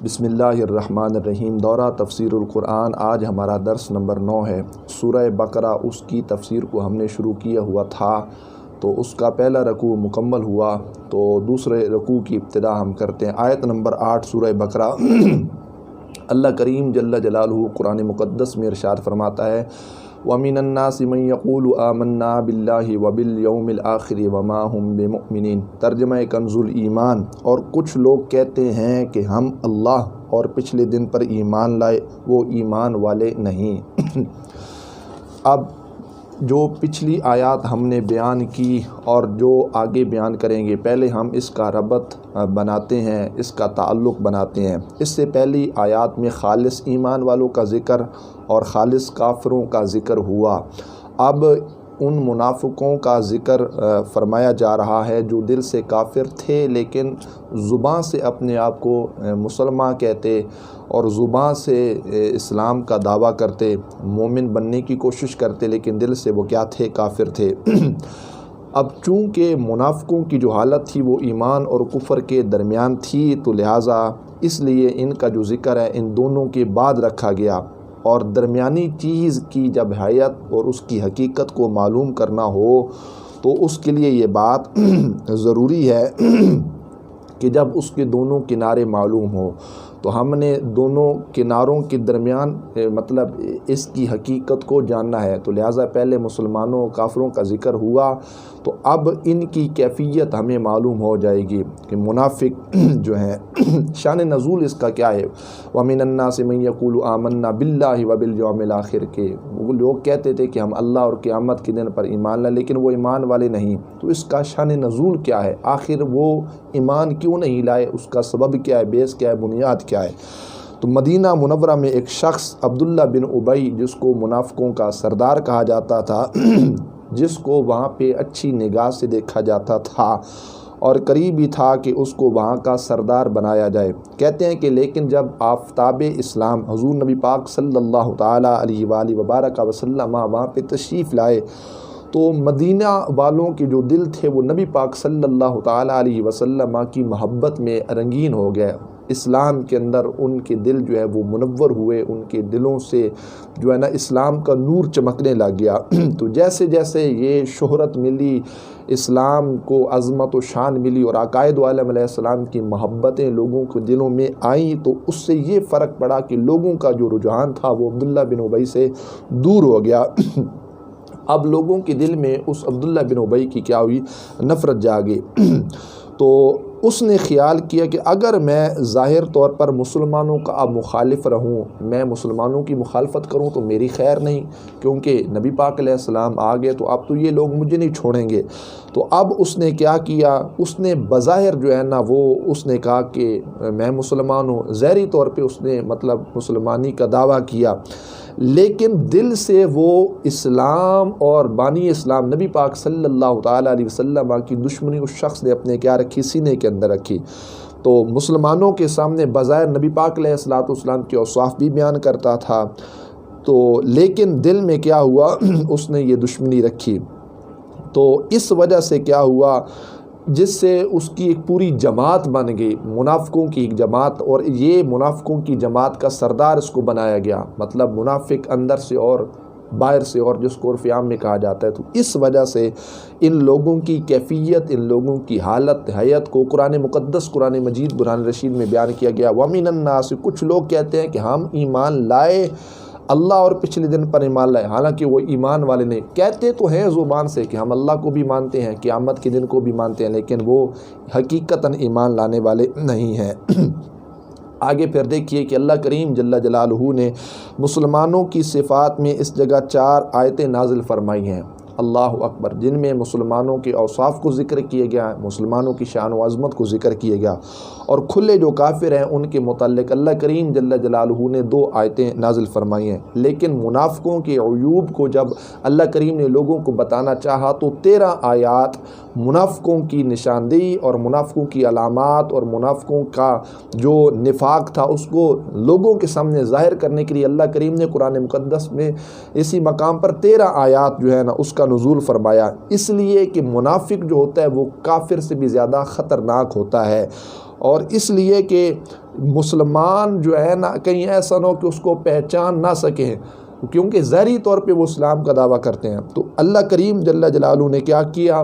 بسم اللہ الرحمن الرحیم۔ دورہ تفسیر القرآن، آج ہمارا درس نمبر 9 ہے۔ سورہ بقرہ اس کی تفسیر کو ہم نے شروع کیا ہوا تھا، تو اس کا پہلا رکوع مکمل ہوا، تو دوسرے رکوع کی ابتدا ہم کرتے ہیں۔ آیت نمبر 8 سورہ بقرہ۔ اللہ کریم جل جلالہ قرآن مقدس میں ارشاد فرماتا ہے، وَمِنَ النَّاسِ مَن يَقُولُ آمَنَّا بِاللَّهِ وَبِالْيَوْمِ الْآخِرِ وَمَا هُمْ بِمُؤْمِنِينَ۔ ترجمہ کنز ایمان، اور کچھ لوگ کہتے ہیں کہ ہم اللہ اور پچھلے دن پر ایمان لائے، وہ ایمان والے نہیں۔ اب جو پچھلی آیات ہم نے بیان کی اور جو آگے بیان کریں گے، پہلے ہم اس کا ربط بناتے ہیں، اس کا تعلق بناتے ہیں۔ اس سے پہلی آیات میں خالص ایمان والوں کا ذکر اور خالص کافروں کا ذکر ہوا۔ اب ان منافقوں کا ذکر فرمایا جا رہا ہے جو دل سے کافر تھے لیکن زبان سے اپنے آپ کو مسلمان کہتے اور زبان سے اسلام کا دعویٰ کرتے، مومن بننے کی کوشش کرتے، لیکن دل سے وہ کیا تھے؟ کافر تھے۔ اب چونکہ منافقوں کی جو حالت تھی وہ ایمان اور کفر کے درمیان تھی، تو لہٰذا اس لیے ان کا جو ذکر ہے ان دونوں کے بعد رکھا گیا، اور درمیانی چیز کی جب حیت اور اس کی حقیقت کو معلوم کرنا ہو تو اس کے لیے یہ بات ضروری ہے کہ جب اس کے دونوں کنارے معلوم ہو، تو ہم نے دونوں کناروں کے درمیان مطلب اس کی حقیقت کو جاننا ہے، تو لہٰذا پہلے مسلمانوں اور کافروں کا ذکر ہوا، تو اب ان کی کیفیت ہمیں معلوم ہو جائے گی کہ منافق جو ہیں شان نزول اس کا کیا ہے۔ وَمِنَ النَّاسِ مَن يَقُولُ آمَنَّا بِاللَّهِ وَبِالْيَوْمِ الْآخِرِ کے وہ لوگ کہتے تھے کہ ہم اللہ اور قیامت کے دن پر ایمان لائے، لیکن وہ ایمان والے نہیں، تو اس کا شان نزول کیا ہے؟ آخر وہ ایمان کیوں نہیں لائے؟ اس کا سبب کیا ہے؟ بیس کیا ہے؟ بنیاد کیا ہے؟ تو مدینہ منورہ میں ایک شخص عبداللہ بن ابی، جس کو منافقوں کا سردار کہا جاتا تھا، جس کو وہاں پہ اچھی نگاہ سے دیکھا جاتا تھا اور قریب ہی تھا کہ اس کو وہاں کا سردار بنایا جائے۔ کہتے ہیں کہ لیکن جب آفتاب اسلام حضور نبی پاک صلی اللہ تعالیٰ علیہ وآلہ وبارک وسلم وہاں پہ تشریف لائے، تو مدینہ والوں کے جو دل تھے وہ نبی پاک صلی اللہ تعالیٰ علیہ وسلم کی محبت میں رنگین ہو گئے۔ اسلام کے اندر ان کے دل جو ہے وہ منور ہوئے، ان کے دلوں سے جو ہے نا اسلام کا نور چمکنے لگ گیا۔ تو جیسے جیسے یہ شہرت ملی، اسلام کو عظمت و شان ملی اور عقائد عالم علیہ السلام کی محبتیں لوگوں کے دلوں میں آئیں، تو اس سے یہ فرق پڑا کہ لوگوں کا جو رجحان تھا وہ عبداللہ بن ابی سے دور ہو گیا۔ اب لوگوں کے دل میں اس عبداللہ بن ابی کی کیا ہوئی؟ نفرت جاگی۔ تو اس نے خیال کیا کہ اگر میں ظاہر طور پر مسلمانوں کا اب مخالف رہوں، میں مسلمانوں کی مخالفت کروں تو میری خیر نہیں، کیونکہ نبی پاک علیہ السلام آ گئے تو اب تو یہ لوگ مجھے نہیں چھوڑیں گے۔ تو اب اس نے کیا کیا؟ اس نے بظاہر جو ہے نا وہ اس نے کہا کہ میں مسلمان ہوں، ظاہری طور پہ اس نے مطلب مسلمانی کا دعویٰ کیا، لیکن دل سے وہ اسلام اور بانی اسلام نبی پاک صلی اللہ تعالیٰ علیہ وسلم کی دشمنی اس شخص نے اپنے کیا رکھی؟ سینے کے اندر رکھی۔ تو مسلمانوں کے سامنے بظاہر نبی پاک علیہ السلام کے اوصاف بھی بیان کرتا تھا، تو لیکن دل میں کیا ہوا؟ اس نے یہ دشمنی رکھی۔ تو اس وجہ سے کیا ہوا؟ جس سے اس کی ایک پوری جماعت بن گئی، منافقوں کی ایک جماعت، اور یہ منافقوں کی جماعت کا سردار اس کو بنایا گیا، مطلب منافق اندر سے اور باہر سے، اور جس کو عرف عام میں کہا جاتا ہے۔ تو اس وجہ سے ان لوگوں کی کیفیت، ان لوگوں کی حالت حیت کو قرآن مقدس، قرآن مجید برہان رشید میں بیان کیا گیا۔ وَمِنَ النَّاسِ کچھ لوگ کہتے ہیں کہ ہم ایمان لائے، اللہ اور پچھلے دن پر ایمان لائے، حالانکہ وہ ایمان والے نہیں۔ کہتے تو ہیں زبان سے کہ ہم اللہ کو بھی مانتے ہیں، قیامت کے دن کو بھی مانتے ہیں، لیکن وہ حقیقتاً ایمان لانے والے نہیں ہیں۔ آگے پھر دیکھیے کہ اللہ کریم جل جلالہ نے مسلمانوں کی صفات میں اس جگہ 4 آیتیں نازل فرمائی ہیں، اللہ اکبر، جن میں مسلمانوں کے اوصاف کو ذکر کیا گیا ہے، مسلمانوں کی شان و عظمت کو ذکر کیا گیا، اور کھلے جو کافر ہیں ان کے متعلق اللہ کریم جل جلالہ نے 2 آیتیں نازل فرمائی ہیں۔ لیکن منافقوں کے عیوب کو جب اللہ کریم نے لوگوں کو بتانا چاہا تو 13 آیات منافقوں کی نشاندہی اور منافقوں کی علامات اور منافقوں کا جو نفاق تھا اس کو لوگوں کے سامنے ظاہر کرنے کے لیے اللہ کریم نے قرآن مقدس میں اسی مقام پر 13 آیات جو ہے نا اس کا نزول فرمایا، اس لیے کہ منافق جو ہوتا ہے وہ کافر سے بھی زیادہ خطرناک ہوتا ہے، اور اس لیے کہ مسلمان جو ہے نا کہیں ایسا نہ ہو کہ اس کو پہچان نہ سکیں، کیونکہ ظاہری طور پہ وہ اسلام کا دعویٰ کرتے ہیں۔ تو اللہ کریم جل جلالہ نے کیا کیا،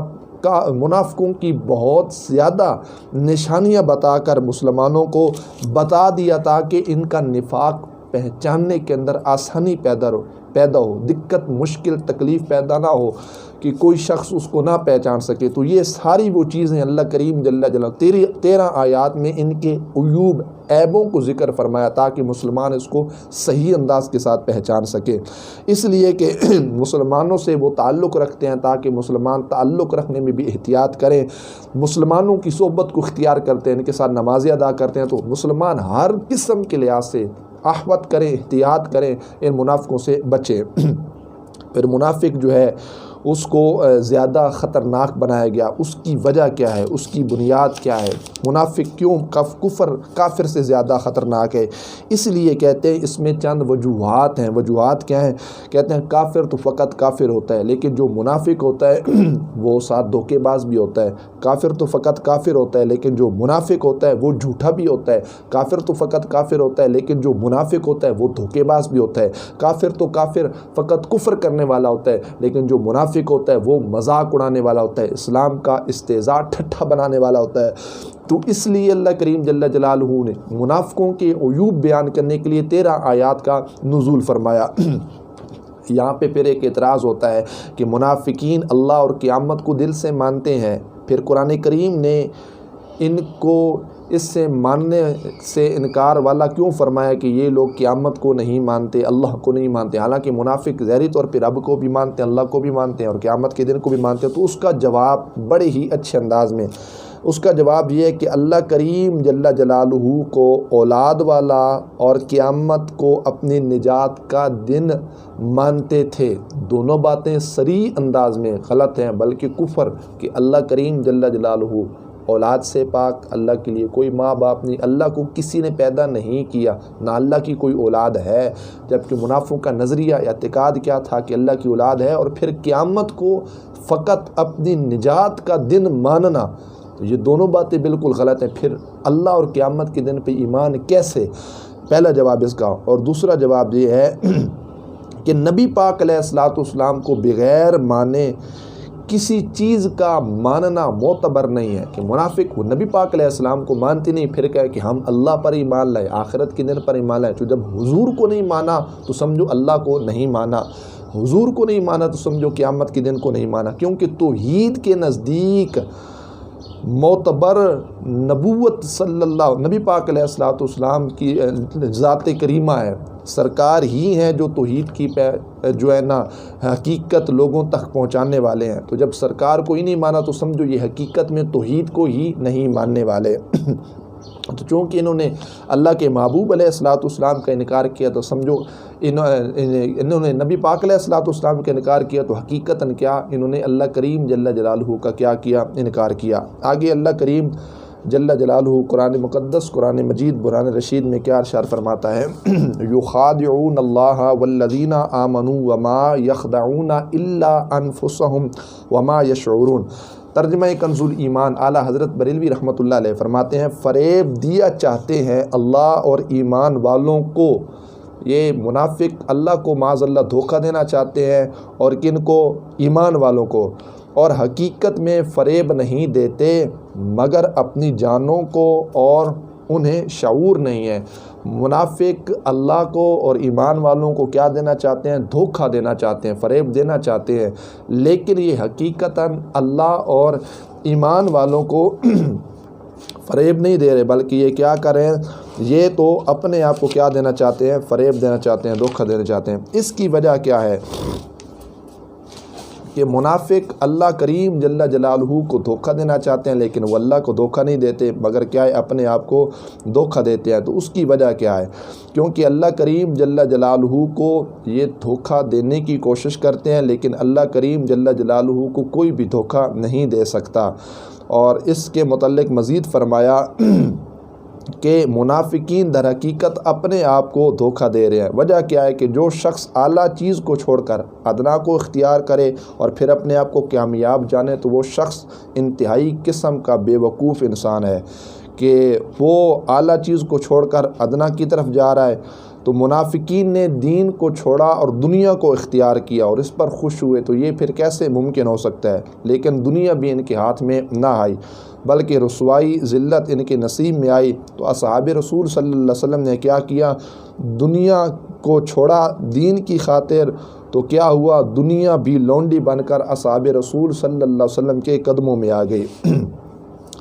منافقوں کی بہت زیادہ نشانیاں بتا کر مسلمانوں کو بتا دیا تاکہ ان کا نفاق پہچاننے کے اندر آسانی پیدا ہو، دقت، مشکل، تکلیف پیدا نہ ہو کہ کوئی شخص اس کو نہ پہچان سکے۔ تو یہ ساری وہ چیزیں اللہ کریم جل جلالہ 13 آیات میں ان کے عیوب، عیبوں کو ذکر فرمایا تاکہ مسلمان اس کو صحیح انداز کے ساتھ پہچان سکے۔ اس لیے کہ مسلمانوں سے وہ تعلق رکھتے ہیں تاکہ مسلمان تعلق رکھنے میں بھی احتیاط کریں، مسلمانوں کی صحبت کو اختیار کرتے ہیں، ان کے ساتھ نمازیں ادا کرتے ہیں، تو مسلمان ہر قسم کے لحاظ سے احوط کریں، احتیاط کریں، ان منافقوں سے بچیں۔ پھر منافق جو ہے اس کو زیادہ خطرناک بنایا گیا، اس کی وجہ کیا ہے، اس کی بنیاد کیا ہے، منافق کیوں کافر سے زیادہ خطرناک ہے؟ اس لیے کہتے ہیں اس میں چند وجوہات ہیں۔ وجوہات کیا ہیں؟ کہتے ہیں کافر تو فقط کافر ہوتا ہے، لیکن جو منافق ہوتا ہے وہ ساتھ دھوکے باز بھی ہوتا ہے۔ کافر تو فقط کافر ہوتا ہے، لیکن جو منافق ہوتا ہے وہ جھوٹا بھی ہوتا ہے۔ کافر تو فقط کافر ہوتا ہے، لیکن جو منافق ہوتا ہے وہ دھوکے باز بھی ہوتا ہے۔ کافر تو کافر فقط کفر کرنے والا ہوتا ہے، لیکن جو منافق ہوتا ہے وہ مذاق اڑانے والا ہوتا ہے، اسلام کا استہزاء ٹھٹھا بنانے والا ہوتا ہے۔ تو اس لیے اللہ کریم جل جلالہ نے منافقوں کے عیوب بیان کرنے کے لیے 13 آیات کا نزول فرمایا۔ یہاں پہ پھر ایک اعتراض ہوتا ہے کہ منافقین اللہ اور قیامت کو دل سے مانتے ہیں، پھر قرآن کریم نے ان کو اس سے ماننے سے انکار والا کیوں فرمایا کہ یہ لوگ قیامت کو نہیں مانتے، اللہ کو نہیں مانتے، حالانکہ منافق ظاہری طور پہ رب کو بھی مانتے ہیں، اللہ کو بھی مانتے ہیں اور قیامت کے دن کو بھی مانتے ہیں۔ تو اس کا جواب بڑے ہی اچھے انداز میں، اس کا جواب یہ ہے کہ اللہ کریم جل جلالہ کو اولاد والا اور قیامت کو اپنی نجات کا دن مانتے تھے۔ دونوں باتیں صریح انداز میں غلط ہیں، بلکہ کفر کہ اللہ کریم جل جلالہ اولاد سے پاک، اللہ کے لیے کوئی ماں باپ نہیں، اللہ کو کسی نے پیدا نہیں کیا، نہ اللہ کی کوئی اولاد ہے۔ جبکہ منافقوں کا نظریہ اعتقاد کیا تھا کہ اللہ کی اولاد ہے، اور پھر قیامت کو فقط اپنی نجات کا دن ماننا، تو یہ دونوں باتیں بالکل غلط ہیں۔ پھر اللہ اور قیامت کے دن پہ ایمان کیسے؟ پہلا جواب اس کا۔ اور دوسرا جواب یہ ہے کہ نبی پاک علیہ الصلوۃ والسلام کو بغیر مانے کسی چیز کا ماننا معتبر نہیں ہے۔ کہ منافق وہ نبی پاک علیہ السلام کو مانتے نہیں، پھر کہے کہ ہم اللہ پر ایمان لائے، آخرت کے دن پر ایمان لائے۔ تو جب حضور کو نہیں مانا تو سمجھو اللہ کو نہیں مانا، حضور کو نہیں مانا تو سمجھو قیامت کے دن کو نہیں مانا، کیونکہ توحید کے نزدیک معتبر نبوت نبی پاک علیہ الصلوۃ والسلام کی ذات کریمہ ہے، سرکار ہی ہیں جو توحید کی جو ہے نا حقیقت لوگوں تک پہنچانے والے ہیں۔ تو جب سرکار کو ہی نہیں مانا تو سمجھو یہ حقیقت میں توحید کو ہی نہیں ماننے والے۔ تو چونکہ انہوں نے اللہ کے محبوب علیہ الصلوۃ والسلام کا انکار کیا، تو سمجھو انہوں نے نبی پاک علیہ الصلوۃ والسلام کا انکار کیا، تو حقیقتاً کیا انہوں نے اللہ کریم جل جلالہ کا کیا کیا؟ انکار کیا۔ آگے اللہ کریم جل جلالہ قرآن مقدس، قرآن مجید، قرآن رشید میں کیا ارشاد فرماتا ہے؟ یخادعون اللہ والذین آمنوا وما یخدعون الا انفسهم وما یشعرون۔ ترجمہ کنز الایمان، اعلیٰ حضرت بریلوی رحمۃ اللہ علیہ فرماتے ہیں فریب دیا چاہتے ہیں اللہ اور ایمان والوں کو۔ یہ منافق اللہ کو معاذ اللہ دھوکہ دینا چاہتے ہیں، اور کن کو؟ ایمان والوں کو، اور حقیقت میں فریب نہیں دیتے مگر اپنی جانوں کو، اور انہیں شعور نہیں ہے۔ منافق اللہ کو اور ایمان والوں کو کیا دینا چاہتے ہیں؟ دھوکہ دینا چاہتے ہیں، فریب دینا چاہتے ہیں، لیکن یہ حقیقتاً اللہ اور ایمان والوں کو فریب نہیں دے رہے، بلکہ یہ کیا کریں؟ یہ تو اپنے آپ کو کیا دینا چاہتے ہیں؟ فریب دینا چاہتے ہیں، دھوکہ دینا چاہتے ہیں۔ اس کی وجہ کیا ہے؟ کہ منافق اللہ کریم جل جلالہ کو دھوکہ دینا چاہتے ہیں، لیکن وہ اللہ کو دھوکہ نہیں دیتے، مگر کیا ہے؟ اپنے آپ کو دھوکہ دیتے ہیں۔ تو اس کی وجہ کیا ہے؟ کیونکہ اللہ کریم جل جلالہ کو یہ دھوکہ دینے کی کوشش کرتے ہیں، لیکن اللہ کریم جل جلالہ کو کوئی بھی دھوکہ نہیں دے سکتا۔ اور اس کے متعلق مزید فرمایا کہ منافقین در حقیقت اپنے آپ کو دھوکہ دے رہے ہیں۔ وجہ کیا ہے؟ کہ جو شخص اعلیٰ چیز کو چھوڑ کر ادنا کو اختیار کرے اور پھر اپنے آپ کو کامیاب جانے، تو وہ شخص انتہائی قسم کا بے وقوف انسان ہے، کہ وہ اعلیٰ چیز کو چھوڑ کر ادنا کی طرف جا رہا ہے، تو منافقین نے دین کو چھوڑا اور دنیا کو اختیار کیا اور اس پر خوش ہوئے، تو یہ پھر کیسے ممکن ہو سکتا ہے؟ لیکن دنیا بھی ان کے ہاتھ میں نہ آئی، بلکہ رسوائی ذلت ان کے نصیب میں آئی۔ تو اصحاب رسول صلی اللہ علیہ وسلم نے کیا کیا؟ دنیا کو چھوڑا دین کی خاطر، تو کیا ہوا؟ دنیا بھی لونڈی بن کر اصحاب رسول صلی اللہ علیہ وسلم کے قدموں میں آ گئی۔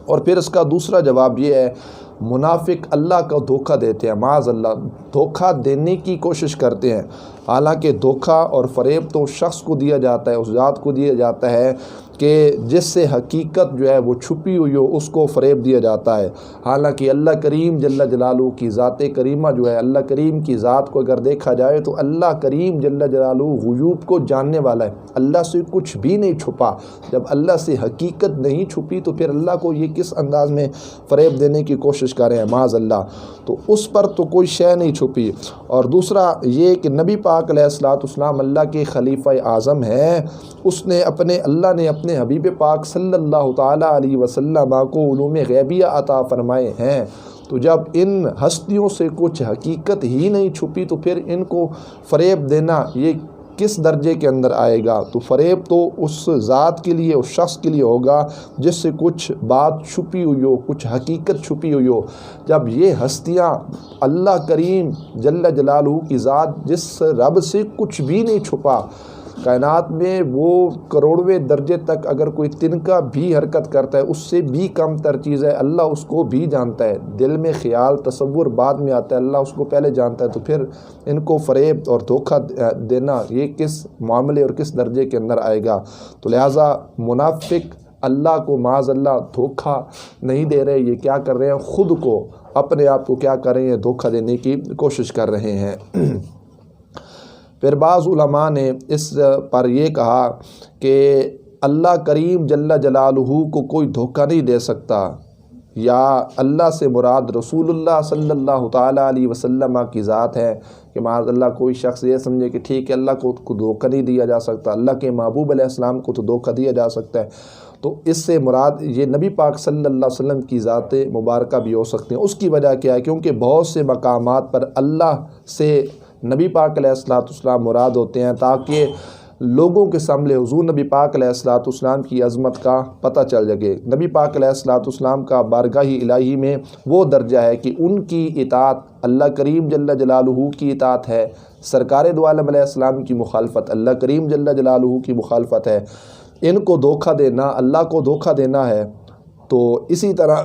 اور پھر اس کا دوسرا جواب یہ ہے، منافق اللہ کا دھوکہ دیتے ہیں، معاذ اللہ، دھوکہ دینے کی کوشش کرتے ہیں۔ حالانکہ دھوکہ اور فریب تو اس شخص کو دیا جاتا ہے، اس ذات کو دیا جاتا ہے کہ جس سے حقیقت جو ہے وہ چھپی ہوئی ہو، اس کو فریب دیا جاتا ہے۔ حالانکہ اللہ کریم جل جلالہ کی ذات کریمہ جو ہے، اللہ کریم کی ذات کو اگر دیکھا جائے تو اللہ کریم جل جلالہ غیوب کو جاننے والا ہے، اللہ سے کچھ بھی نہیں چھپا۔ جب اللہ سے حقیقت نہیں چھپی تو پھر اللہ کو یہ کس انداز میں فریب دینے کی کوشش کر رہے ہیں، معاذ اللہ۔ تو اس پر تو کوئی شے نہیں چھپی۔ اور دوسرا یہ کہ نبی پاک علیہ الصلوۃ والسلام اللہ کے خلیفہ اعظم ہیں، اللہ نے اپنے حبیب پاک صلی اللہ تعالیٰ علیہ وسلم کو علوم غیبیہ عطا فرمائے ہیں، تو جب ان ہستیوں سے کچھ حقیقت ہی نہیں چھپی تو پھر ان کو فریب دینا یہ کس درجے کے اندر آئے گا؟ تو فریب تو اس ذات کے لیے، اس شخص کے لیے ہوگا جس سے کچھ بات چھپی ہوئی ہو، کچھ حقیقت چھپی ہوئی ہو۔ جب یہ ہستیاں اللہ کریم جل جلالہ کی ذات، جس رب سے کچھ بھی نہیں چھپا، کائنات میں وہ کروڑویں درجے تک اگر کوئی تنکا بھی حرکت کرتا ہے، اس سے بھی کم تر چیز ہے، اللہ اس کو بھی جانتا ہے۔ دل میں خیال تصور بعد میں آتا ہے، اللہ اس کو پہلے جانتا ہے۔ تو پھر ان کو فریب اور دھوکہ دینا یہ کس معاملے اور کس درجے کے اندر آئے گا؟ تو لہٰذا منافق اللہ کو معاذ اللہ دھوکہ نہیں دے رہے، یہ کیا کر رہے ہیں؟ خود کو، اپنے آپ کو کیا کر رہے ہیں؟ دھوکہ دینے کی کوشش کر رہے ہیں۔ پھر بعض علماء نے اس پر یہ کہا کہ اللہ کریم جل جلالہ کو کوئی دھوکہ نہیں دے سکتا، یا اللہ سے مراد رسول اللہ صلی اللہ تعالیٰ علیہ وسلم کی ذات ہے، کہ معاذ اللہ کوئی شخص یہ سمجھے کہ ٹھیک ہے اللہ کو دھوکہ نہیں دیا جا سکتا، اللہ کے محبوب علیہ السلام کو تو دھوکہ دیا جا سکتا ہے، تو اس سے مراد یہ نبی پاک صلی اللہ علیہ وسلم کی ذات مبارکہ بھی ہو سکتے ہیں۔ اس کی وجہ کیا ہے؟ کیونکہ بہت سے مقامات پر اللہ سے نبی پاک علیہ الصلوۃ والسلام مراد ہوتے ہیں، تاکہ لوگوں کے سامنے حضور نبی پاک علیہ الصلوۃ والسلام کی عظمت کا پتہ چل جائے۔ نبی پاک علیہ الصلوۃ والسلام کا بارگاہ الہی میں وہ درجہ ہے کہ ان کی اطاعت اللہ کریم جل جلالہ کی اطاعت ہے، سرکار دو عالم علیہ السلام کی مخالفت اللہ کریم جل جلالہ کی مخالفت ہے۔ ان کو دھوکہ دینا اللہ کو دھوکہ دینا ہے۔ تو اسی طرح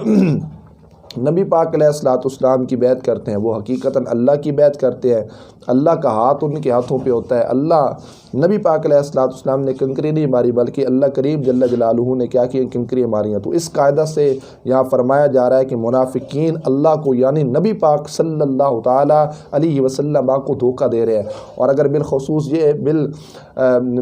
نبی پاک علیہ الصلوۃ والسلام کی بیعت کرتے ہیں، وہ حقیقتاً اللہ کی بیعت کرتے ہیں، اللہ کا ہاتھ ان کے ہاتھوں پہ ہوتا ہے۔ نبی پاک علیہ الصلوۃ والسلام نے کنکری نہیں ماری، بلکہ اللہ کریم جل جلالہ نے کیا کیا؟ کنکریاں ماری ہیں۔ تو اس قاعدہ سے یہاں فرمایا جا رہا ہے کہ منافقین اللہ کو یعنی نبی پاک صلی اللہ تعالیٰ علیہ وسلم کو دھوکہ دے رہے ہیں۔ اور اگر بالخصوص یہ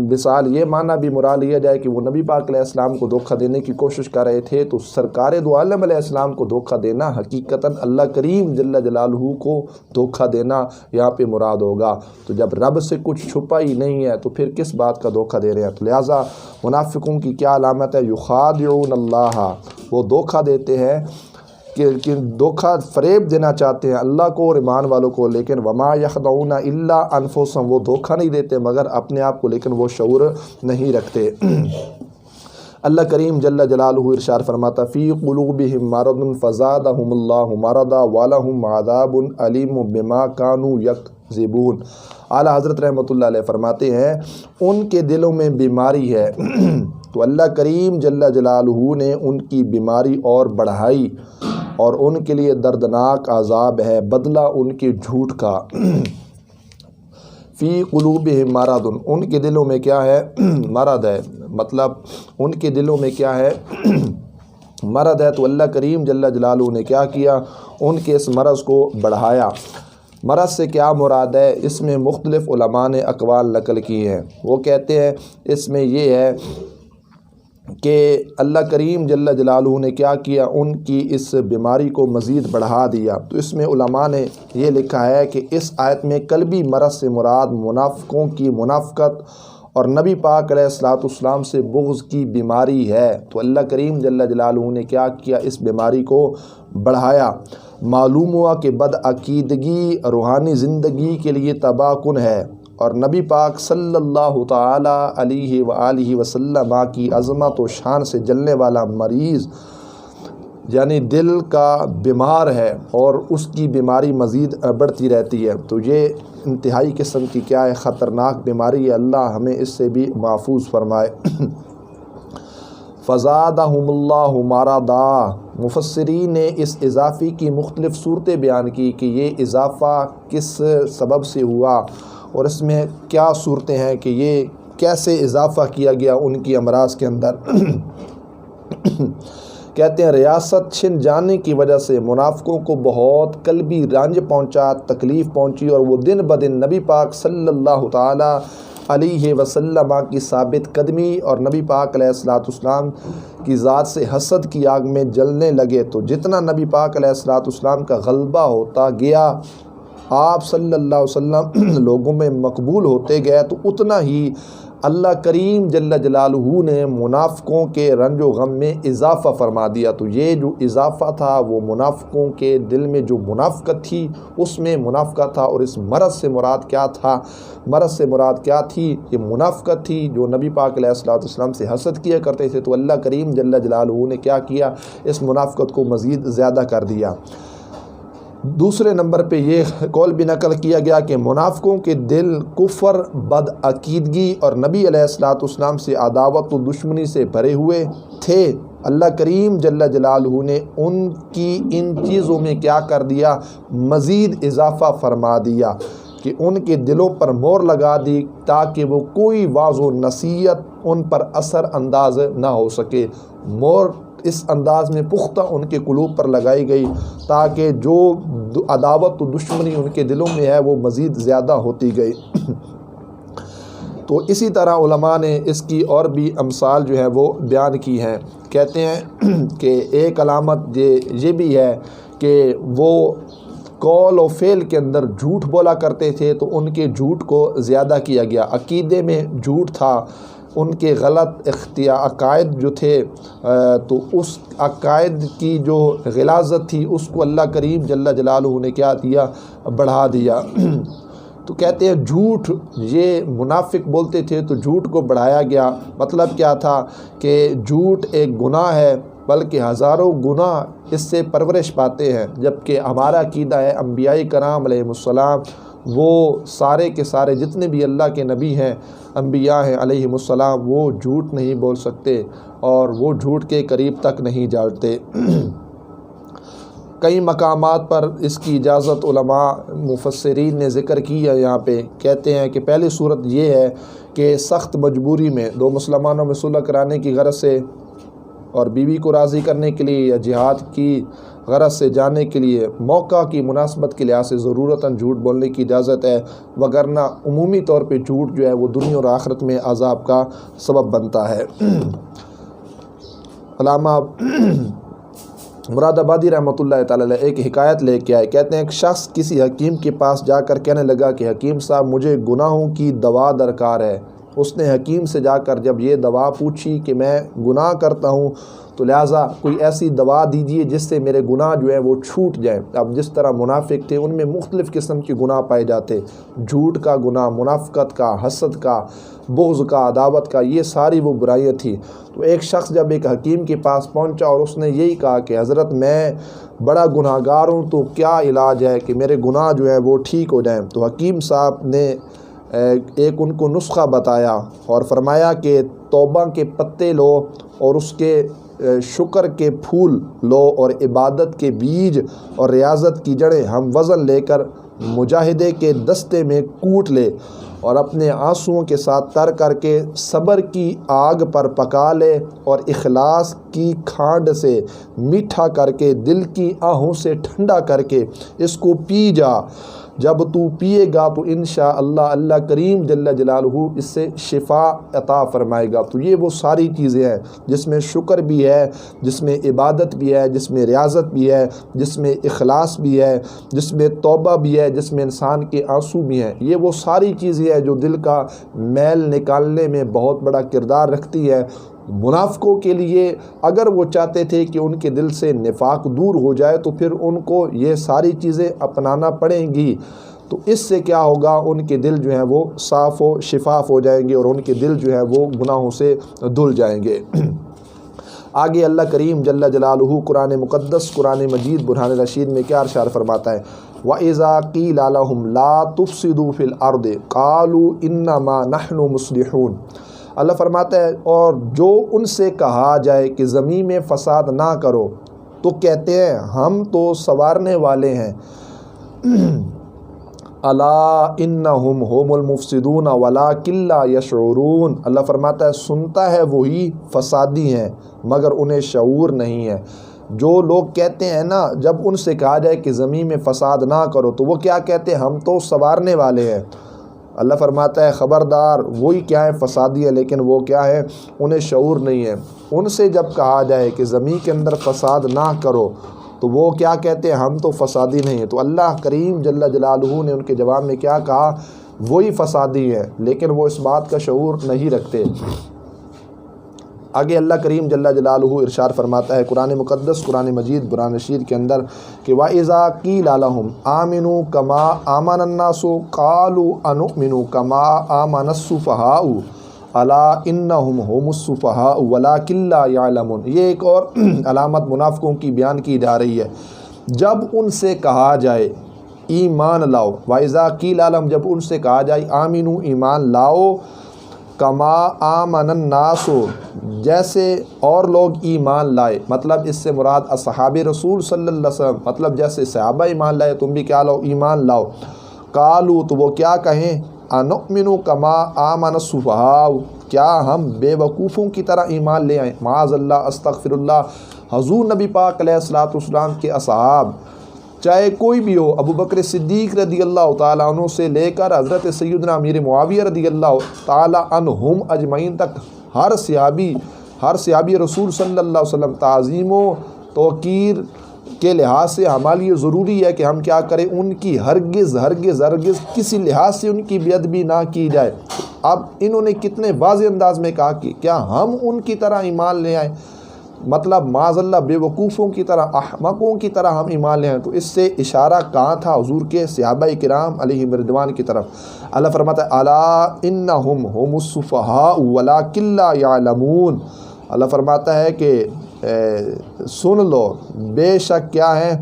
مثال یہ معنی بھی مراد لیا جائے کہ وہ نبی پاک علیہ السلام کو دھوکہ دینے کی کوشش کر رہے تھے، تو سرکار دو عالم علیہ السلام کو دھوکہ دینا حقیقتاً اللہ کریم جل جلالہ کو دھوکہ دینا یہاں پہ مراد ہوگا۔ تو جب رب سے کچھ چھپا ہی نہیں ہے تو پھر کس بات کا دھوکہ دے رہے ہیں؟ تو لہٰذا منافقوں کی کیا علامت ہے؟ یخادعون اللہ، وہ دھوکہ دیتے ہیں، کہ دھوکہ فریب دینا چاہتے ہیں اللہ کو اور ایمان والوں کو، لیکن وما یخدعون الا انفسهم، وہ دھوکہ نہیں دیتے مگر اپنے آپ کو، لیکن وہ شعور نہیں رکھتے۔ اللہ کریم جل جلالہ ارشاد فرماتا فی قلوبہم مرض فزادہم اللہ مرضا ولہم عذاب علیم بما کانوا یکذبون۔ اعلیٰ حضرت رحمۃ اللہ علیہ فرماتے ہیں ان کے دلوں میں بیماری ہے، تو اللہ کریم جل جلالہ نے ان کی بیماری اور بڑھائی، اور ان کے لیے دردناک عذاب ہے، بدلہ ان کے جھوٹ کا۔ فی قلوبہم مرض، ان کے دلوں میں کیا ہے؟ مرض ہے، مطلب ان کے دلوں میں کیا ہے؟ مرض ہے۔ تو اللہ کریم جل جلالہ نے کیا کیا؟ ان کے اس مرض کو بڑھایا۔ مرض سے کیا مراد ہے؟ اس میں مختلف علماء نے اقوال نقل کی ہیں۔ وہ کہتے ہیں اس میں یہ ہے کہ اللہ کریم جل جلالہ نے کیا کیا؟ ان کی اس بیماری کو مزید بڑھا دیا۔ تو اس میں علماء نے یہ لکھا ہے کہ اس آیت میں قلبی مرض سے مراد منافقوں کی منافقت اور نبی پاک علیہ الصلوۃ والسلام سے بغض کی بیماری ہے، تو اللہ کریم جل جلالہ نے کیا کیا، اس بیماری کو بڑھایا۔ معلوم ہوا کہ بدعقیدگی روحانی زندگی کے لیے تباہ کن ہے، اور نبی پاک صلی اللہ تعالی علیہ وآلہ وسلم کی عظمت و شان سے جلنے والا مریض یعنی دل کا بیمار ہے، اور اس کی بیماری مزید بڑھتی رہتی ہے۔ تو یہ انتہائی قسم کی کیا ہے، خطرناک بیماری ہے، اللہ ہمیں اس سے بھی محفوظ فرمائے۔ فزادہم اللہ مرضا، مفسرین نے اس اضافے کی مختلف صورتیں بیان کی کہ یہ اضافہ کس سبب سے ہوا، اور اس میں کیا صورتیں ہیں کہ یہ کیسے اضافہ کیا گیا ان کی امراض کے اندر۔ کہتے ہیں ریاست چھن جانے کی وجہ سے منافقوں کو بہت قلبی رنج پہنچا، تکلیف پہنچی، اور وہ دن بدن نبی پاک صلی اللہ تعالی علیہ وسلم کی ثابت قدمی اور نبی پاک علیہ الصلوۃ والسلام کی ذات سے حسد کی آگ میں جلنے لگے۔ تو جتنا نبی پاک علیہ الصلوۃ والسلام کا غلبہ ہوتا گیا، آپ صلی اللہ علیہ وسلم لوگوں میں مقبول ہوتے گئے، تو اتنا ہی اللہ کریم جل جلالہ نے منافقوں کے رنج و غم میں اضافہ فرما دیا۔ تو یہ جو اضافہ تھا وہ منافقوں کے دل میں جو منافقت تھی اس میں منافقت تھا، اور اس مرض سے مراد کیا تھا، مرض سے مراد کیا تھی، یہ منافقت تھی جو نبی پاک علیہ الصلوۃ والسلام سے حسد کیا کرتے تھے۔ تو اللہ کریم جل جلالہ نے کیا کیا، اس منافقت کو مزید زیادہ کر دیا۔ دوسرے نمبر پہ یہ قول بھی نقل کیا گیا کہ منافقوں کے دل کفر، بدعقیدگی اور نبی علیہ الصلوۃ والسلام سے عداوت و دشمنی سے بھرے ہوئے تھے۔ اللہ کریم جل جلالہ نے ان کی ان چیزوں میں کیا کر دیا، مزید اضافہ فرما دیا کہ ان کے دلوں پر مہر لگا دی، تاکہ وہ کوئی واعظ و نصیحت ان پر اثر انداز نہ ہو سکے۔ مہر اس انداز میں پختہ ان کے قلوب پر لگائی گئی، تاکہ جو عداوت و دشمنی ان کے دلوں میں ہے وہ مزید زیادہ ہوتی گئی۔ تو اسی طرح علماء نے اس کی اور بھی امثال جو ہے وہ بیان کی ہیں۔ کہتے ہیں کہ ایک علامت یہ بھی ہے کہ وہ قول و فعل کے اندر جھوٹ بولا کرتے تھے، تو ان کے جھوٹ کو زیادہ کیا گیا۔ عقیدے میں جھوٹ تھا، ان کے غلط عقائد جو تھے، تو اس عقائد کی جو غلاظت تھی اس کو اللہ کریم جل جلالہ نے کیا دیا، بڑھا دیا۔ تو کہتے ہیں جھوٹ، یہ منافق بولتے تھے تو جھوٹ کو بڑھایا گیا۔ مطلب کیا تھا کہ جھوٹ ایک گناہ ہے، بلکہ ہزاروں گناہ اس سے پرورش پاتے ہیں، جبکہ ہمارا عقیدہ ہے انبیاء کرام علیہ السلام وہ سارے کے سارے جتنے بھی اللہ کے نبی ہیں، انبیاء ہیں علیہ السلام، وہ جھوٹ نہیں بول سکتے اور وہ جھوٹ کے قریب تک نہیں جاتے۔ کئی مقامات پر اس کی اجازت علماء مفسرین نے ذکر کی ہے۔ یہاں پہ کہتے ہیں کہ پہلی صورت یہ ہے کہ سخت مجبوری میں دو مسلمانوں میں صلح کرانے کی غرض سے اور بیوی کو راضی کرنے کے لیے یا جہاد کی غرض سے جانے کے لیے موقع کی مناسبت کے لحاظ سے ضرورتاً جھوٹ بولنے کی اجازت ہے، وگرنہ عمومی طور پہ جھوٹ جو ہے وہ دنیا اور آخرت میں عذاب کا سبب بنتا ہے۔ علامہ مراد آبادی رحمۃ اللہ تعالی علیہ ایک حکایت لے کے آئے۔ کہتے ہیں ایک شخص کسی حکیم کے پاس جا کر کہنے لگا کہ حکیم صاحب مجھے گناہوں کی دوا درکار ہے۔ اس نے حکیم سے جا کر جب یہ دوا پوچھی کہ میں گناہ کرتا ہوں تو لہٰذا کوئی ایسی دوا دیجیے جس سے میرے گناہ جو ہے وہ چھوٹ جائیں۔ اب جس طرح منافق تھے ان میں مختلف قسم کے گناہ پائے جاتے، جھوٹ کا گناہ، منافقت کا، حسد کا، بغض کا، عداوت کا، یہ ساری وہ برائیاں تھیں۔ تو ایک شخص جب ایک حکیم کے پاس پہنچا اور اس نے یہی کہا کہ حضرت میں بڑا گناہ گار ہوں، تو کیا علاج ہے کہ میرے گناہ جو ہیں وہ ٹھیک ہو جائیں؟ تو حکیم صاحب نے ایک ان کو نسخہ بتایا اور فرمایا کہ توبہ کے پتے لو اور اس کے شکر کے پھول لو اور عبادت کے بیج اور ریاضت کی جڑیں ہم وزن لے کر مجاہدے کے دستے میں کوٹ لے اور اپنے آنسوؤں کے ساتھ تر کر کے صبر کی آگ پر پکا لے اور اخلاص کی کھانڈ سے میٹھا کر کے دل کی آہوں سے ٹھنڈا کر کے اس کو پی جا۔ جب تو پیے گا تو انشاءاللہ اللہ کریم جل جلالہ اس سے شفا عطا فرمائے گا۔ تو یہ وہ ساری چیزیں ہیں جس میں شکر بھی ہے، جس میں عبادت بھی ہے، جس میں ریاضت بھی ہے، جس میں اخلاص بھی ہے، جس میں توبہ بھی ہے، جس میں انسان کے آنسو بھی ہیں۔ یہ وہ ساری چیزیں ہیں جو دل کا میل نکالنے میں بہت بڑا کردار رکھتی ہے۔ منافقوں کے لیے اگر وہ چاہتے تھے کہ ان کے دل سے نفاق دور ہو جائے تو پھر ان کو یہ ساری چیزیں اپنانا پڑیں گی، تو اس سے کیا ہوگا، ان کے دل جو ہیں وہ صاف و شفاف ہو جائیں گے اور ان کے دل جو ہے وہ گناہوں سے دھل جائیں گے۔ آگے اللہ کریم جل جلالہ قرآن مقدس قرآن مجید برہان رشید میں کیا ارشاد فرماتا ہے، وَإِذَا قِيلَ لَهُمْ لَا تُفْسِدُوا فِي الْأَرْضِ قَالُوا إِنَّمَا نَحْنُ مُصْلِحُونَ۔ اللہ فرماتا ہے اور جو ان سے کہا جائے کہ زمین میں فساد نہ کرو تو کہتے ہیں ہم تو سنوارنے والے ہیں۔ الا انہم هم المفسدون ولکن لا یشعرون۔ اللہ فرماتا ہے سنتا ہے وہی فسادی ہیں مگر انہیں شعور نہیں ہے۔ جو لوگ کہتے ہیں نا، جب ان سے کہا جائے کہ زمین میں فساد نہ کرو تو وہ کیا کہتے ہیں، ہم تو سنوارنے والے ہیں۔ اللہ فرماتا ہے خبردار، وہی کیا ہے فسادی ہے لیکن وہ کیا ہے، انہیں شعور نہیں ہے۔ ان سے جب کہا جائے کہ زمین کے اندر فساد نہ کرو تو وہ کیا کہتے ہیں، ہم تو فسادی نہیں ہیں۔ تو اللہ کریم جل جلالہ نے ان کے جواب میں کیا کہا، وہی فسادی ہیں لیکن وہ اس بات کا شعور نہیں رکھتے۔ آگے اللہ کریم جل جلالہ ارشاد فرماتا ہے قرآن مقدس قرآن مجید قرآن رشید کے اندر کہ وَإِذَا قِيلَ لَهُمْ آمِنُوا كَمَا آمَنَ النَّاسُ قَالُوا أَنُؤْمِنُ كَمَا آمَنَ السُّفَهَاءُ أَلَا إِنَّهُمْ هُمُ السُّفَهَاءُ وَلَكِنْ لَا يَعْلَمُونَ۔ یہ ایک اور علامت منافقوں کی بیان کی جا رہی ہے۔ جب ان سے کہا جائے ایمان لاؤ، وَإِذَا قِيلَ لَهُمْ جب ان سے کہا جائے آمِنُوا ایمان لاؤ، کما آمن الناس جیسے اور لوگ ایمان لائے، مطلب اس سے مراد اصحاب رسول صلی اللہ علیہ وسلم، مطلب جیسے صحابہ ایمان لائے تم بھی کیا لاؤ، ایمان لاؤ۔ قالو تو وہ کیا کہیں، انؤمن کما آمن السفہاء کیا ہم بے وقوفوں کی طرح ایمان لے آئیں۔ معاذ اللہ استغفر اللہ۔ حضور نبی پاک علیہ الصلوۃ والسلام کے اصحاب چاہے کوئی بھی ہو، ابو بکر صدیق رضی اللہ تعالیٰ عنہ سے لے کر حضرت سیدنا امیر معاویہ رضی اللہ تعالیٰ عنہم اجمعین تک ہر صحابی رسول صلی اللہ علیہ وسلم تعظیم و توقیر کے لحاظ سے ہمارے لیے ضروری ہے کہ ہم کیا کریں، ان کی ہرگز کسی لحاظ سے ان کی بے ادبی نہ کی جائے۔ اب انہوں نے کتنے واضح انداز میں کہا کہ کیا ہم ان کی طرح ایمان لے آئیں، مطلب معاذ اللہ بے وقوفوں کی طرح احمقوں کی طرح ہم ایمان لے آئیں۔ تو اس سے اشارہ کہاں تھا، حضور کے صحابہ کرام علیہم رضوان کی طرف۔ اللہ فرماتا ہے الا انہم هم السفہاء ولکن لا یعلمون۔ اللہ فرماتا ہے کہ سن لو، بے شک کیا ہے،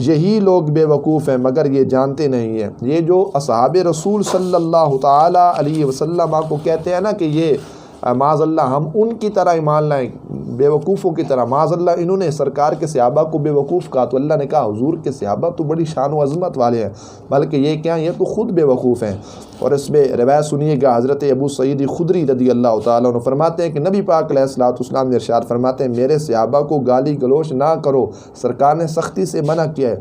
یہی لوگ بے وقوف ہیں مگر یہ جانتے نہیں ہیں۔ یہ جو اصحاب رسول صلی اللہ تعالیٰ علیہ وسلم آپ کو کہتے ہیں نا کہ یہ معاذ اللہ ہم ان کی طرح ایمان لائیں، بے وقوفوں کی طرح، معاذ اللہ انہوں نے سرکار کے صحابہ کو بے وقوف کہا، تو اللہ نے کہا حضور کے صحابہ تو بڑی شان و عظمت والے ہیں، بلکہ یہ کیا ہیں، یہ تو خود بے وقوف ہیں۔ اور اس میں روایت سنیے گا، حضرت ابو سعید خدری رضی اللہ تعالیٰ عنہ فرماتے ہیں کہ نبی پاک علیہ الصلوۃ والسلام نے ارشاد فرماتے ہیں میرے صحابہ کو گالی گلوچ نہ کرو، سرکار نے سختی سے منع کیا ہے۔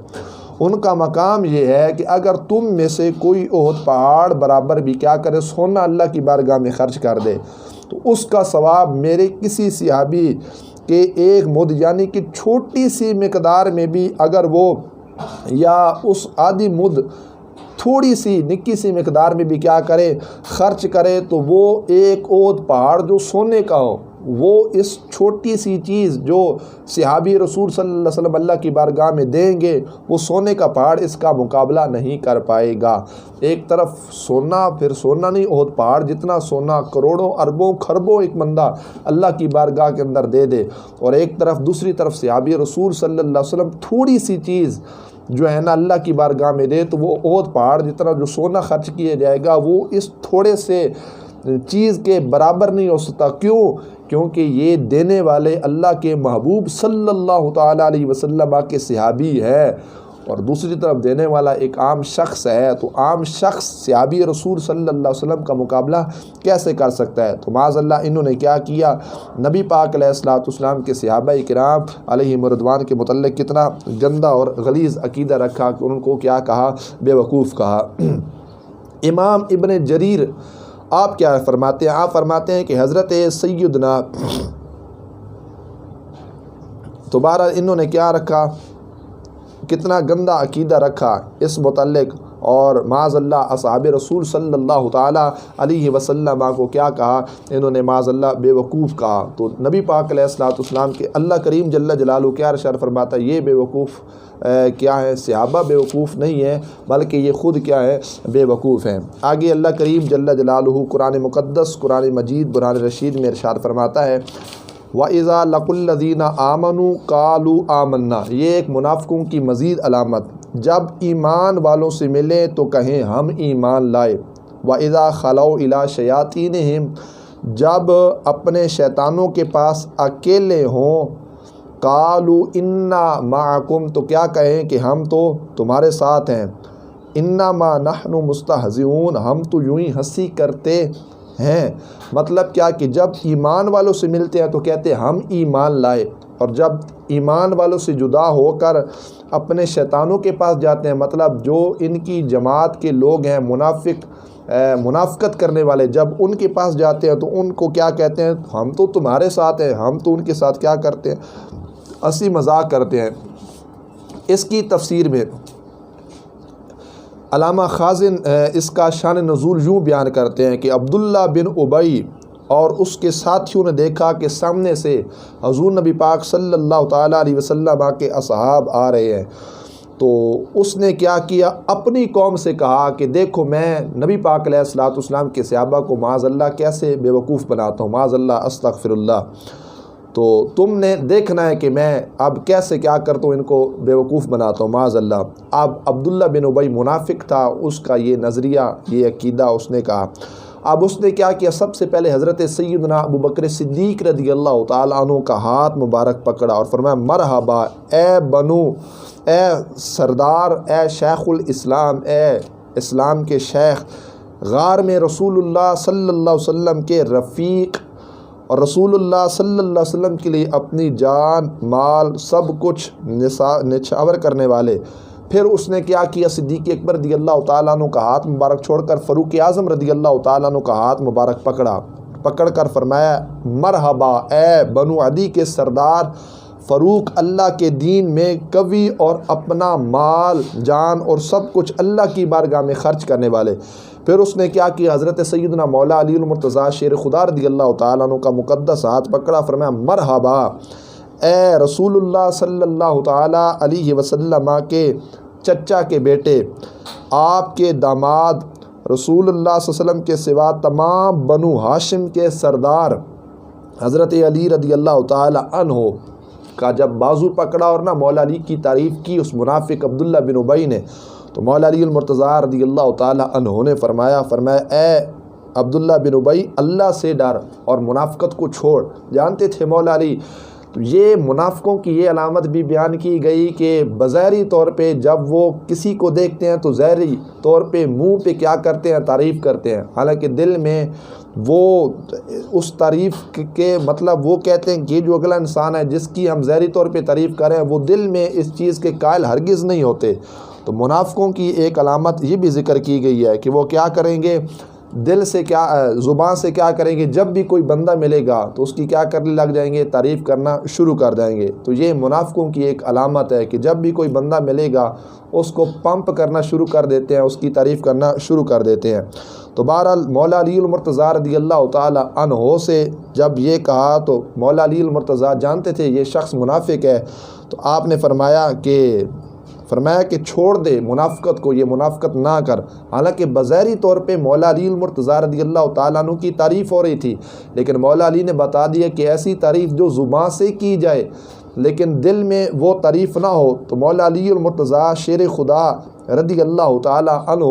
ان کا مقام یہ ہے کہ اگر تم میں سے کوئی احد پہاڑ برابر بھی کیا کرے سونا اللہ کی بارگاہ میں خرچ کر دے تو اس کا ثواب میرے کسی صحابی کے ایک مد یعنی کہ چھوٹی سی مقدار میں بھی اگر وہ یا اس آدھی مد تھوڑی سی نکی سی مقدار میں بھی کیا کرے خرچ کرے تو وہ ایک احد پہاڑ جو سونے کا ہو، وہ اس چھوٹی سی چیز جو صحابی رسول صلی اللہ علیہ وسلم اللہ کی بارگاہ میں دیں گے، وہ سونے کا پہاڑ اس کا مقابلہ نہیں کر پائے گا۔ ایک طرف سونا، پھر سونا نہیں، احد پہاڑ جتنا سونا کروڑوں اربوں خربوں ایک بندہ اللہ کی بارگاہ کے اندر دے دے، اور ایک طرف دوسری طرف صحابی رسول صلی اللہ علیہ وسلم تھوڑی سی چیز جو ہے نا اللہ کی بارگاہ میں دے تو وہ احد پہاڑ جتنا جو سونا خرچ کیا جائے گا وہ اس تھوڑے سے چیز کے برابر نہیں ہو سکتا۔ کیونکہ یہ دینے والے اللہ کے محبوب صلی اللہ تعالیٰ علیہ وسلم کے صحابی ہے، اور دوسری طرف دینے والا ایک عام شخص ہے، تو عام شخص صحابی رسول صلی اللہ علیہ وسلم کا مقابلہ کیسے کر سکتا ہے؟ تو معاذ اللہ انہوں نے کیا کیا، نبی پاک علیہ الصلوۃ والسلام کے صحابہ کرام علیہم رضوان کے متعلق کتنا گندا اور غلیظ عقیدہ رکھا کہ ان کو کیا کہا، بے وقوف کہا۔ امام ابن جریر آپ کیا فرماتے ہیں؟ آپ فرماتے ہیں کہ حضرت سیدنا، تو بہرحال انہوں نے کیا رکھا، کتنا گندا عقیدہ رکھا اس متعلق، اور معاذ اللہ اصحاب رسول صلی اللہ تعالیٰ علیہ وسلم کو کیا کہا، انہوں نے معاذ اللہ بے وقوف کہا۔ تو نبی پاک علیہ الصلوۃ والسلام کے اللہ کریم جل جلالہ کیا ارشاد فرماتا ہے، یہ بے وقوف کیا ہے، صحابہ بے وقوف نہیں ہے بلکہ یہ خود کیا ہے، بے وقوف ہیں۔ آگے اللہ کریم جل جلالہ قرآن مقدس، قرآن مجید برہان رشید میں ارشاد فرماتا ہے، وَإِذَا لَقُوا الَّذِينَ آمَنُوا قَالُوا آمَنَّا، یہ ایک منافقوں کی مزید علامت، جب ایمان والوں سے ملے تو کہیں ہم ایمان لائے۔ وَإِذَا خَلَوْا إِلَىٰ شَيَاطِينِهِمْ، جب اپنے شیطانوں کے پاس اکیلے ہوں، قَالُوا إِنَّا مَعَكُمْ، تو کیا کہیں کہ ہم تو تمہارے ساتھ ہیں، إِنَّمَا نَحْنُ مُسْتَهْزِئُونَ، ہم تو یوں ہی ہنسی کرتے ہیں۔ مطلب کیا کہ جب ایمان والوں سے ملتے ہیں تو کہتے ہیں ہم ایمان لائے، اور جب ایمان والوں سے جدا ہو کر اپنے شیطانوں کے پاس جاتے ہیں، مطلب جو ان کی جماعت کے لوگ ہیں منافقت کرنے والے، جب ان کے پاس جاتے ہیں تو ان کو کیا کہتے ہیں، ہم تو تمہارے ساتھ ہیں، ہم تو ان کے ساتھ کیا کرتے ہیں، ہنسی مذاق کرتے ہیں۔ اس کی تفسیر میں علامہ خازن اس کا شان نزول یوں بیان کرتے ہیں کہ عبداللہ بن ابی اور اس کے ساتھیوں نے دیکھا کہ سامنے سے حضور نبی پاک صلی اللہ تعالیٰ علیہ وسلم کے اصحاب آ رہے ہیں، تو اس نے کیا کیا، اپنی قوم سے کہا کہ دیکھو میں نبی پاک علیہ الصلوۃ والسلام کے صحابہ کو معاذ اللہ کیسے بے وقوف بناتا ہوں، معاذ اللہ استغفر اللہ، تو تم نے دیکھنا ہے کہ میں اب کیسے کیا کرتا ہوں، ان کو بے وقوف بناتا ہوں معاذ اللہ۔ اب عبداللہ بن ابی منافق تھا، اس کا یہ نظریہ، یہ عقیدہ اس نے کہا۔ اب اس نے کیا کیا، سب سے پہلے حضرت سیدنا ابو بکر صدیق رضی اللہ تعالیٰ عنہ کا ہاتھ مبارک پکڑا اور فرمایا، مرحبا اے سردار، اے شیخ الاسلام، اے اسلام کے شیخ، غار میں رسول اللہ صلی اللہ علیہ وسلم کے رفیق، اور رسول اللہ صلی اللہ علیہ وسلم کے لیے اپنی جان مال سب کچھ نچھاور کرنے والے۔ پھر اس نے کیا کیا، صدیق اکبر رضی اللہ تعالیٰ عنہ کا ہاتھ مبارک چھوڑ کر فاروق اعظم رضی اللہ تعالیٰ عنہ کا ہاتھ مبارک پکڑ کر فرمایا، مرحبا اے بنو عدی کے سردار فاروق، اللہ کے دین میں قوی اور اپنا مال جان اور سب کچھ اللہ کی بارگاہ میں خرچ کرنے والے۔ پھر اس نے کیا کیا، حضرت سیدنا مولا علی المرتضیٰ شیر خدا رضی اللہ تعالیٰ عنہ کا مقدس ہاتھ پکڑا، فرمایا، مرحبا اے رسول اللہ صلی اللہ تعالیٰ علیہ وسلم کے چچا کے بیٹے، آپ کے داماد، رسول اللہ صلی اللہ علیہ وسلم کے سوا تمام بنو ہاشم کے سردار حضرت علی رضی اللہ تعالیٰ عنہ کا جب بازو پکڑا اور نہ مولا علی کی تعریف کی اس منافق عبداللہ بن ابی نے، تو مولا علی المرتضیٰ رضی اللہ تعالیٰ عنہ نے فرمایا اے عبداللہ بن ابی، اللہ سے ڈر اور منافقت کو چھوڑ۔ جانتے تھے مولا علی، تو یہ منافقوں کی یہ علامت بھی بیان کی گئی کہ بظاہری طور پہ جب وہ کسی کو دیکھتے ہیں تو ظاہری طور پہ منہ پہ کیا کرتے ہیں، تعریف کرتے ہیں، حالانکہ دل میں وہ اس تعریف کے مطلب وہ کہتے ہیں کہ یہ جو اگلا انسان ہے جس کی ہم ظاہری طور پہ تعریف کریں، وہ دل میں اس چیز کے قائل ہرگز نہیں ہوتے۔ تو منافقوں کی ایک علامت یہ بھی ذکر کی گئی ہے کہ وہ کیا کریں گے، دل سے کیا، زبان سے کیا کریں گے، جب بھی کوئی بندہ ملے گا تو اس کی کیا کرنے لگ جائیں گے، تعریف کرنا شروع کر دیں گے۔ تو یہ منافقوں کی ایک علامت ہے کہ جب بھی کوئی بندہ ملے گا اس کو پمپ کرنا شروع کر دیتے ہیں، اس کی تعریف کرنا شروع کر دیتے ہیں۔ تو بہرحال مولا علی المرتضیٰ رضی اللہ تعالیٰ عنہ سے جب یہ کہا تو مولا علی المرتضیٰ جانتے تھے یہ شخص منافق ہے، تو آپ نے فرمایا کہ چھوڑ دے منافقت کو، یہ منافقت نہ کر۔ حالانکہ بظاہری طور پہ مولا علی المرتضیٰ رضی اللہ تعالیٰ عنہ کی تعریف ہو رہی تھی، لیکن مولا علی نے بتا دیا کہ ایسی تعریف جو زبان سے کی جائے لیکن دل میں وہ تعریف نہ ہو۔ تو مولا علی المرتضیٰ شیر خدا رضی اللہ تعالیٰ عنہ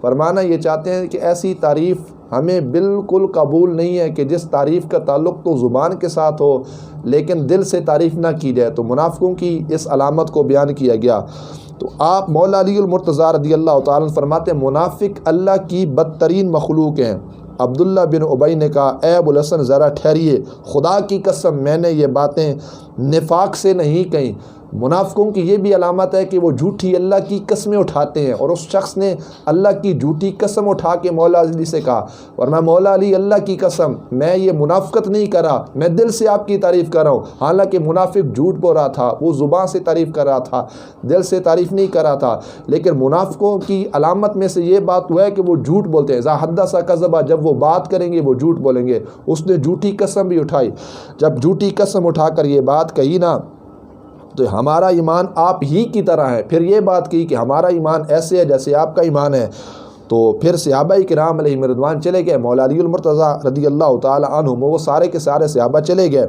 فرمانا یہ چاہتے ہیں کہ ایسی تعریف ہمیں بالکل قبول نہیں ہے کہ جس تعریف کا تعلق تو زبان کے ساتھ ہو لیکن دل سے تعریف نہ کی جائے۔ تو منافقوں کی اس علامت کو بیان کیا گیا۔ تو آپ مولا علی المرتضیٰ رضی اللہ تعالیٰ عنہ فرماتے ہیں منافق اللہ کی بدترین مخلوق ہیں۔ عبداللہ بن ابی نے کہا اے ابو الحسن ذرا ٹھہریے، خدا کی قسم میں نے یہ باتیں نفاق سے نہیں کہیں۔ منافقوں کی یہ بھی علامت ہے کہ وہ جھوٹی اللہ کی قسمیں اٹھاتے ہیں، اور اس شخص نے اللہ کی جھوٹی قسم اٹھا کے مولا علی سے کہا، ورنہ مولا علی اللہ کی قسم میں یہ منافقت نہیں کر رہا، میں دل سے آپ کی تعریف کر رہا ہوں۔ حالانکہ منافق جھوٹ بول رہا تھا، وہ زبان سے تعریف کر رہا تھا، دل سے تعریف نہیں کر رہا تھا۔ لیکن منافقوں کی علامت میں سے یہ بات ہوا ہے کہ وہ جھوٹ بولتے ہیں۔ اذا حدث کذب، جب وہ بات کریں گے وہ جھوٹ بولیں گے۔ اس نے جھوٹی قسم بھی اٹھائی۔ جب جھوٹی قسم اٹھا کر یہ بات کہی نا تو ہمارا ایمان آپ ہی کی طرح ہے، پھر یہ بات کی کہ ہمارا ایمان ایسے ہے جیسے آپ کا ایمان ہے۔ تو پھر صحابہ کرام علیہم رضوان چلے گئے، مولا علی المرتضیٰ رضی اللہ تعالی عنہم وہ سارے کے سارے صحابہ چلے گئے۔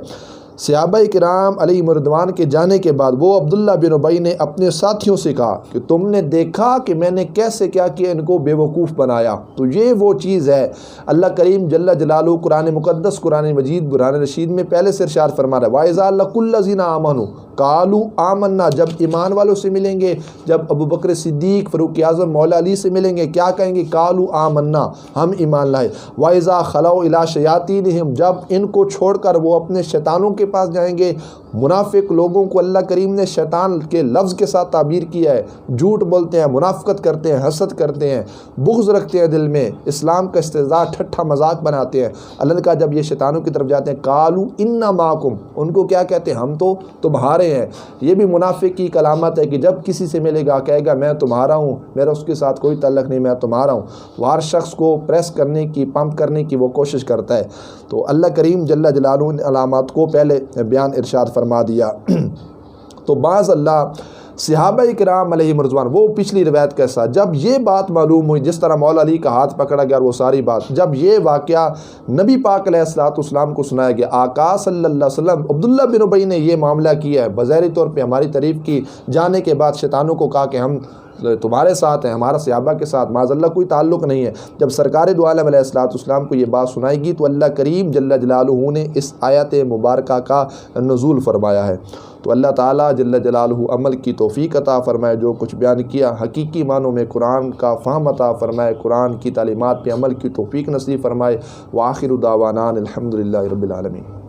صحابہ کرام علیہم رضوان کے جانے کے بعد وہ عبداللہ بن ابی نے اپنے ساتھیوں سے کہا کہ تم نے دیکھا کہ میں نے کیسے کیا کیا ان کو بے وقوف بنایا۔ تو یہ وہ چیز ہے اللہ کریم جل جلالہ قرآن مقدس قرآن مجید قرآن رشید میں پہلے سے ارشاد فرما رہا ہے وَإِذَا لَقُوا الَّذِينَ آمَنُوا قَالُوا آمَنَّا، جب ایمان والوں سے ملیں گے، جب ابو بکر صدیق فاروق اعظم مولا علی سے ملیں گے کیا کہیں گے؟ قَالُوا آمَنَّا، ہم ایمان لائے۔ وَإِذَا خَلَوْا إِلَىٰ شَيَاطِینِهِمْ، جب ان کو چھوڑ کر وہ اپنے شیطانوں کے پاس جائیں گے۔ منافق لوگوں کو اللہ کریم نے شیطان کے لفظ کے ساتھ تعبیر کیا ہے، جھوٹ بولتے ہیں، منافقت کرتے ہیں، حسد کرتے ہیں، بغض رکھتے ہیں دل میں، اسلام کا استہزاء ٹھٹھا مذاق بناتے ہیں۔ اللہ نے کہا جب یہ شیطانوں کی طرف جاتے ہیں قالوا انا معکم، ان کو کیا کہتے ہیں؟ ہم تو تمہارے ہیں۔ یہ بھی منافق کی ایک علامت ہے کہ جب کسی سے ملے گا کہے گا میں تمہارا ہوں، میرا اس کے ساتھ کوئی تعلق نہیں، میں تمہارا ہوں۔ وہ ہر شخص کو پریس کرنے کی، پمپ کرنے کی وہ کوشش کرتا ہے۔ تو اللہ کریم جل جلالہ ان علامات کو پہلے بیان ارشاد فرما دیا۔ تو بعض اللہ صحابہ کرام علیہم رضوان، وہ پچھلی روایت کے ساتھ جب یہ بات معلوم ہوئی، جس طرح مولا علی کا ہاتھ پکڑا گیا اور وہ ساری بات، جب یہ واقعہ نبی پاک علیہ السلام کو سنایا گیا، آقا صلی اللہ علیہ وسلم عبداللہ بن ابی نے یہ معاملہ کیا ہے، بظاہری طور پہ ہماری تعریف کی، جانے کے بعد شیطانوں کو کہا کہ ہم تمہارے ساتھ ہیں، ہمارا صحابہ کے ساتھ معاذ اللہ کوئی تعلق نہیں ہے۔ جب سرکار دو عالم علیہ السلام کو یہ بات سنائی گی تو اللہ کریم جل جلالہ نے اس آیت مبارکہ کا نزول فرمایا ہے۔ تو اللہ تعالیٰ جل جلالہ عمل کی توفیق عطا فرمائے، جو کچھ بیان کیا حقیقی معنوں میں قرآن کا فہم عطا فرمائے، قرآن کی تعلیمات پہ عمل کی توفیق نصیب فرمائے۔ وآخر دعوانا الحمدللہ رب العالمین۔